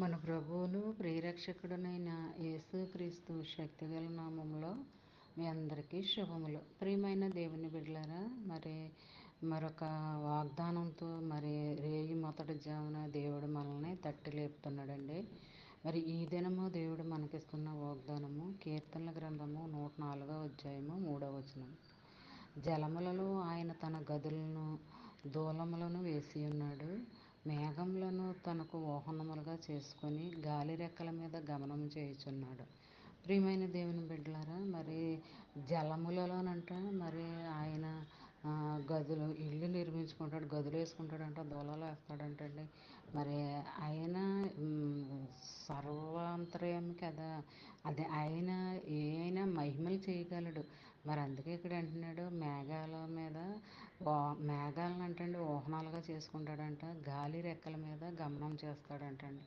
మన ప్రభువును ప్రియరక్షకుడునైన యేసుక్రీస్తు శక్తిగల నామంలో మీ అందరికీ శుభములు. ప్రియమైన దేవుని బిడ్డలారా, మరొక వాగ్దానంతో రేయి మొదటి జామున దేవుడు మనల్ని తట్టి లేపుతున్నాడండి. ఈ దినము దేవుడు మనకిస్తున్న వాగ్దానము కీర్తనల గ్రంథము 104వ అధ్యాయము 3వ వచనం. జలములలో ఆయన తన గదులను దూలములను వేసి ఉన్నాడు. మేఘములను తనకు వాహనములుగా చేసుకొని గాలి రెక్కల మీద గమనం చేయుచున్నాడు. ప్రియమైన దేవుని బిడ్డలారా, జలములలోనంట ఆయన గదులు ఇల్లు నిర్మించుకుంటాడు, గదులు వేసుకుంటాడంట, దూలాలు వేస్తాడంటండి. ఆయన సర్వాంతర్యామి కదా, అదే ఆయన ఏమైనా మహిమలు చేయగలడు. అందుకే ఇక్కడ అంటున్నాడు, మేఘాలను అంటండి వాహనాలుగా చేసుకుంటాడంట, గాలి రెక్కల మీద గమనం చేస్తాడంటండి.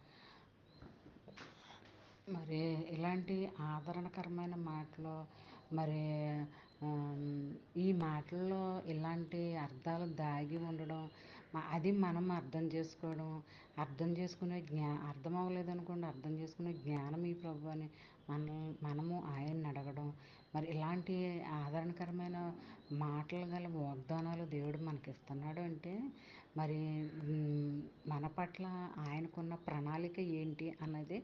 ఇలాంటి ఆదరణకరమైన మాటలు, ఈ మాటల్లో ఇలాంటి అర్థాలు దాగి ఉండడం, అది మనం అర్థం చేసుకునే అర్థం అవ్వలేదు అనుకోండి, అర్థం చేసుకునే జ్ఞానం ఈ ప్రభు అని మనము ఆయన్ని అడగడం. ఇలాంటి ఆదరణకరమైన మాటలు గల వాగ్దానాలు దేవుడు మనకి ఇస్తున్నాడు అంటే మన పట్ల ఆయనకున్న ప్రణాళిక ఏంటి అన్నది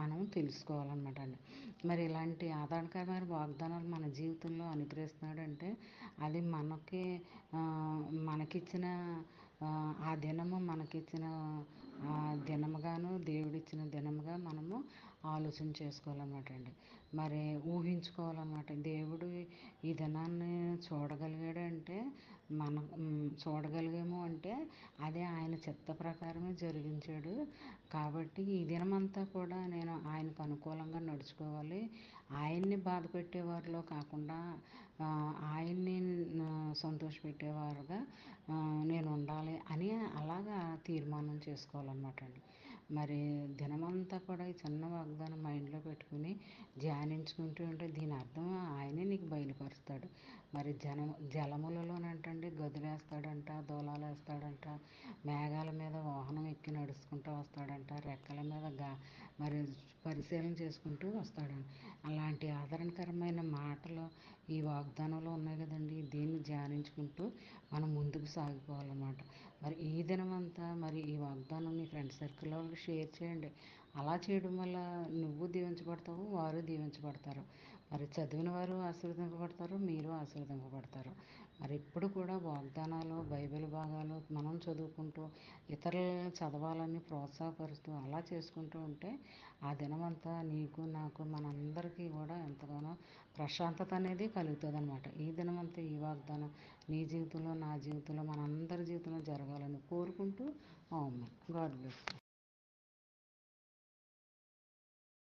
మనం తెలుసుకోవాలన్నమాట అండి. ఇలాంటి ఆదరణకరమైన వాగ్దానాలు మన జీవితంలో అనుగ్రహిస్తున్నాడు అంటే అది మనకిచ్చిన ఆ దినము మనకిచ్చిన దినముగాను, దేవుడిచ్చిన దినముగా మనము ఆలోచన చేసుకోవాలన్నమాట అండి. ఊహించుకోవాలన్నమాట. దేవుడు ఈ దినాన్ని చూడగలిగాడు అంటే చూడగలిగాము అంటే అదే ఆయన చిత్త ప్రకారమే జరిగించాడు. కాబట్టి ఈ దినమంతా కూడా నేను ఆయనకు అనుకూలంగా నడుచుకోవాలి, ఆయన్ని బాధ పెట్టేవారిలో కాకుండా ఆయన్ని సంతోషపెట్టేవారుగా నేను ఉండాలి అని అలాగా తీర్మానం చేసుకోవాలన్నమాట అండి. దినమంతా కూడా ఈ చిన్న వాగ్దానం మైండ్లో పెట్టుకుని ధ్యానించుకుంటూ ఉంటే దీని అర్థం ఆయనే నీకు బయలుపరుస్తాడు. జలములలోనంటండి గదులేస్తాడంట, దూలాలు వేస్తాడంట, మేఘాల మీద వాహనం ఎక్కి నడుచుకుంటూ వస్తాడంట, రెక్కల మీద పరిశీలన చేసుకుంటూ వస్తాడంట. అలాంటి ఆదరణకరమైన మాటలు ఈ వాగ్దానంలో ఉన్నాయి కదండి. దీన్ని ధ్యానించుకుంటూ మనం ముందుకు సాగిపోవాలన్నమాట. ఈ దినమంతా ఈ వాగ్దానం మీ ఫ్రెండ్ సర్కిల్లో షేర్ చేయండి. అలా చేయడం వల్ల నువ్వు దీవించబడతావు, వారు దీవించబడతారు. చదివిన వారు ఆశీర్వదింపబడతారు, మీరు ఆశీర్వదింపబడతారు. ఎప్పుడు కూడా వాగ్దానాలు, బైబిల్ భాగాలు మనం చదువుకుంటూ ఇతరులను చదవాలని ప్రోత్సాహపరుస్తూ అలా చేసుకుంటూ ఉంటే ఆ దినమంతా నీకు, నాకు, మనందరికీ కూడా ఎంతగానో ప్రశాంతత అనేది కలుగుతుంది అనమాట. ఈ దినమంతా ఈ వాగ్దానం నీ జీవితంలో, నా జీవితంలో, మనందరి జీవితంలో జరగాలని కోరుకుంటూ, ఆమేన్. God bless.